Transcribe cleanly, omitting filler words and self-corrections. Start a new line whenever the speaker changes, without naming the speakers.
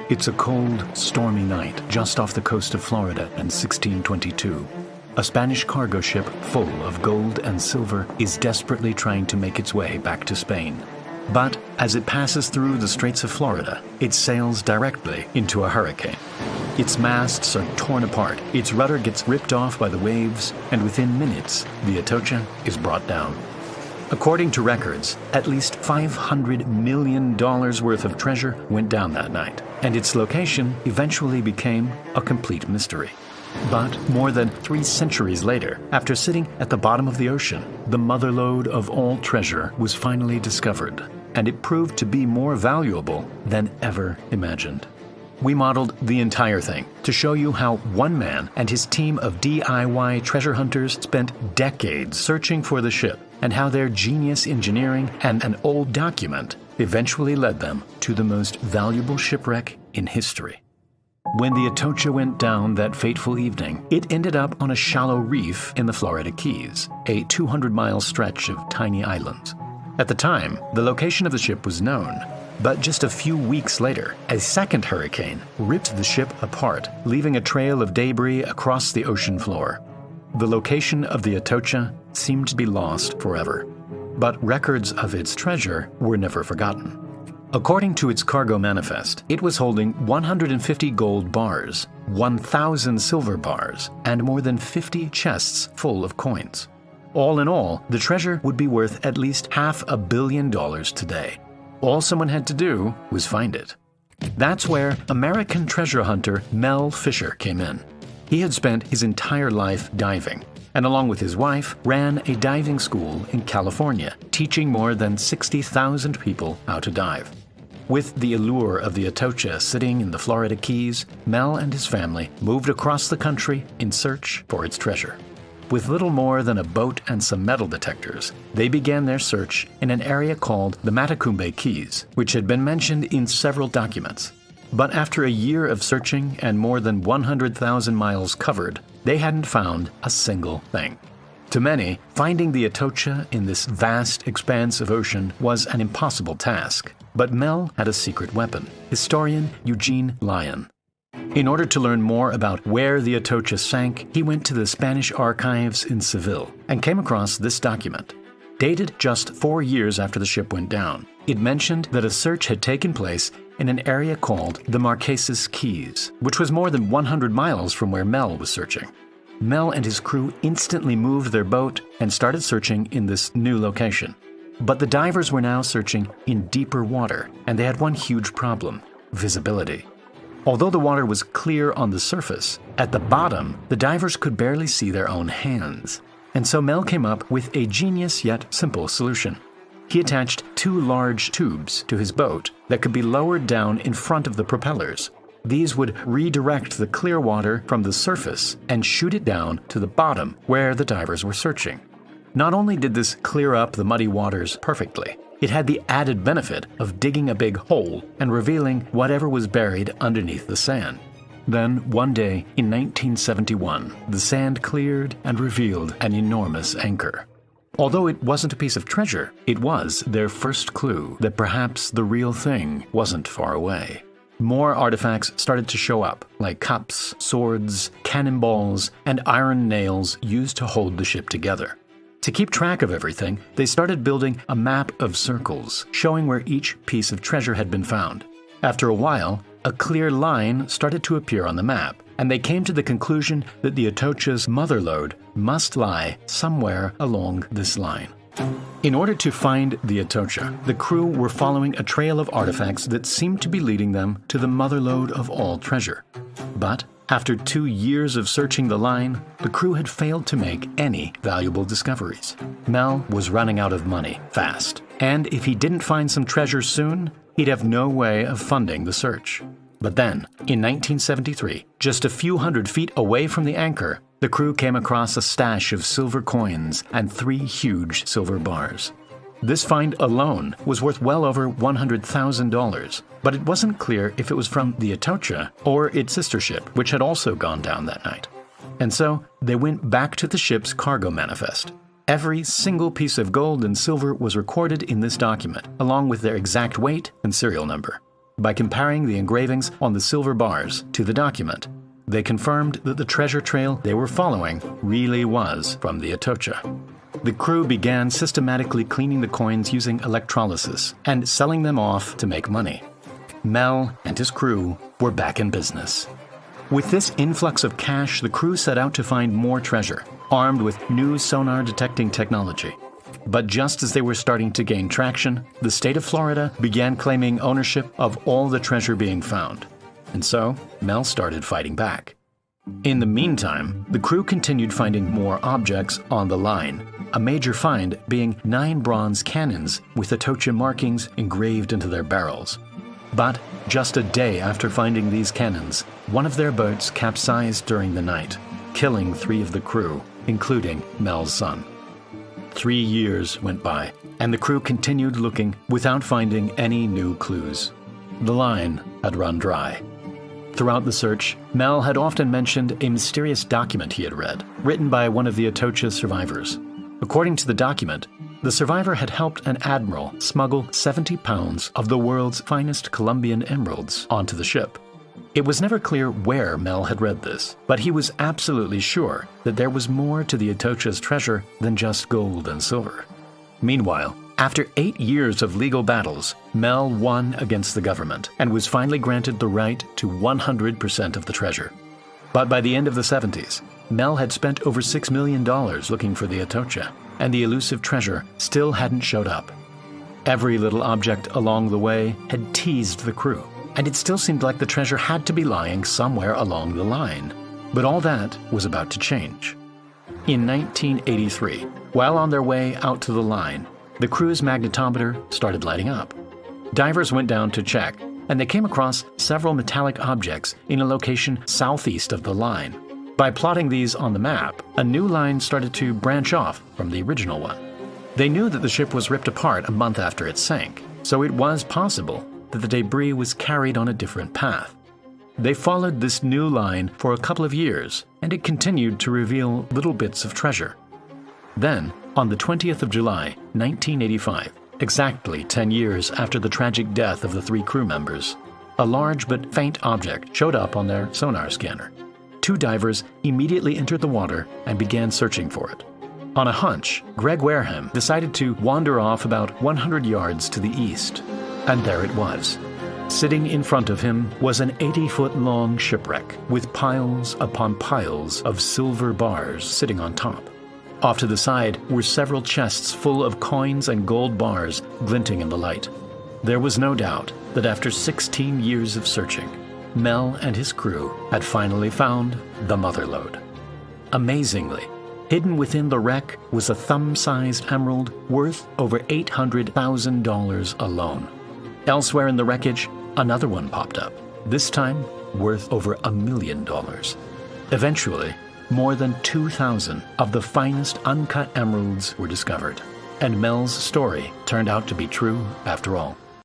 It's a cold, stormy night just off the coast of Florida in 1622. A Spanish cargo ship full of gold and silver is desperately trying to make its way back to Spain. But as it passes through the Straits of Florida, it sails directly into a hurricane. Its masts are torn apart, its rudder gets ripped off by the waves, and within minutes, the Atocha is brought down. According to records, at least $500 million worth of treasure went down that night, and its location eventually became a complete mystery. But more than 3 centuries later, after sitting at the bottom of the ocean, the motherlode of all treasure was finally discovered, and it proved to be more valuable than ever imagined. We modeled the entire thing to show you how one man and his team of DIY treasure hunters spent decades searching for the ship, and how their genius engineering and an old document eventually led them to the most valuable shipwreck in history. When the Atocha went down that fateful evening, it ended up on a shallow reef in the Florida Keys, a 200-mile stretch of tiny islands. At the time, the location of the ship was known, but just a few weeks later, a second hurricane ripped the ship apart, leaving a trail of debris across the ocean floor. The location of the Atocha seemed to be lost forever, but records of its treasure were never forgotten. According to its cargo manifest, it was holding 150 gold bars, 1,000 silver bars, and more than 50 chests full of coins. All in all, the treasure would be worth at least $500 million today. All someone had to do was find it. That's where American treasure hunter Mel Fisher came in. He had spent his entire life diving, and along with his wife, ran a diving school in California, teaching more than 60,000 people how to dive. With the allure of the Atocha sitting in the Florida Keys, Mel and his family moved across the country in search for its treasure. With little more than a boat and some metal detectors, they began their search in an area called the Matecumbe Keys, which had been mentioned in several documents. But after a year of searching and more than 100,000 miles covered, they hadn't found a single thing. To many, finding the Atocha in this vast expanse of ocean was an impossible task. But Mel had a secret weapon: historian Eugene Lyon. In order to learn more about where the Atocha sank, he went to the Spanish archives in Seville and came across this document. Dated just 4 years after the ship went down, it mentioned that a search had taken place in an area called the Marquesas Keys, which was more than 100 miles from where Mel was searching. Mel and his crew instantly moved their boat and started searching in this new location. But the divers were now searching in deeper water, and they had one huge problem: visibility. Although the water was clear on the surface, at the bottom, the divers could barely see their own hands. And so Mel came up with a genius yet simple solution. He attached 2 large tubes to his boat that could be lowered down in front of the propellers. These would redirect the clear water from the surface and shoot it down to the bottom where the divers were searching. Not only did this clear up the muddy waters perfectly, it had the added benefit of digging a big hole and revealing whatever was buried underneath the sand. Then, one day in 1971, the sand cleared and revealed an enormous anchor. Although it wasn't a piece of treasure, it was their first clue that perhaps the real thing wasn't far away. More artifacts started to show up, like cups, swords, cannonballs, and iron nails used to hold the ship together. To keep track of everything, they started building a map of circles, showing where each piece of treasure had been found. After a while, a clear line started to appear on the map, and they came to the conclusion that the Atocha's motherlode must lie somewhere along this line. In order to find the Atocha, the crew were following a trail of artifacts that seemed to be leading them to the motherlode of all treasure. But after 2 years of searching the line, the crew had failed to make any valuable discoveries. Mel was running out of money fast, and if he didn't find some treasure soon, he'd have no way of funding the search. But then, in 1973, just a few hundred feet away from the anchor, the crew came across a stash of silver coins and 3 huge silver bars. This find alone was worth well over $100,000, but it wasn't clear if it was from the Atocha or its sister ship, which had also gone down that night. And so they went back to the ship's cargo manifest. Every single piece of gold and silver was recorded in this document, along with their exact weight and serial number. By comparing the engravings on the silver bars to the document, they confirmed that the treasure trail they were following really was from the Atocha. The crew began systematically cleaning the coins using electrolysis and selling them off to make money. Mel and his crew were back in business. With this influx of cash, the crew set out to find more treasure, armed with new sonar detecting technology. But just as they were starting to gain traction, the state of Florida began claiming ownership of all the treasure being found. And so, Mel started fighting back. In the meantime, the crew continued finding more objects on the line, a major find being 9 bronze cannons with Atocha markings engraved into their barrels. But just a day after finding these cannons, one of their boats capsized during the night, killing 3 of the crew, including Mel's son. 3 years went by, and the crew continued looking without finding any new clues. The line had run dry. Throughout the search, Mel had often mentioned a mysterious document he had read, written by one of the Atocha survivors. According to the document, the survivor had helped an admiral smuggle 70 pounds of the world's finest Colombian emeralds onto the ship. It was never clear where Mel had read this, but he was absolutely sure that there was more to the Atocha's treasure than just gold and silver. Meanwhile, after 8 years of legal battles, Mel won against the government and was finally granted the right to 100% of the treasure. But by the end of the 70s, Mel had spent over $6 million looking for the Atocha, and the elusive treasure still hadn't showed up. Every little object along the way had teased the crew, and it still seemed like the treasure had to be lying somewhere along the line. But all that was about to change. In 1983, while on their way out to the line, the crew's magnetometer started lighting up. Divers went down to check, and they came across several metallic objects in a location southeast of the line. By plotting these on the map, a new line started to branch off from the original one. They knew that the ship was ripped apart a month after it sank, so it was possible that the debris was carried on a different path. They followed this new line for a couple of years, and it continued to reveal little bits of treasure. Then, on the 20th of July, 1985, exactly 10 years after the tragic death of the 3 crew members, a large but faint object showed up on their sonar scanner. 2 divers immediately entered the water and began searching for it. On a hunch, Greg Wareham decided to wander off about 100 yards to the east. And there it was. Sitting in front of him was an 80-foot-long shipwreck with piles upon piles of silver bars sitting on top. Off to the side were several chests full of coins and gold bars glinting in the light. There was no doubt that after 16 years of searching, Mel and his crew had finally found the motherlode. Amazingly, hidden within the wreck was a thumb-sized emerald worth over $800,000 alone. Elsewhere in the wreckage, another one popped up, this time worth over $1 million. Eventually, more than 2,000 of the finest uncut emeralds were discovered, and Mel's story turned out to be true after all.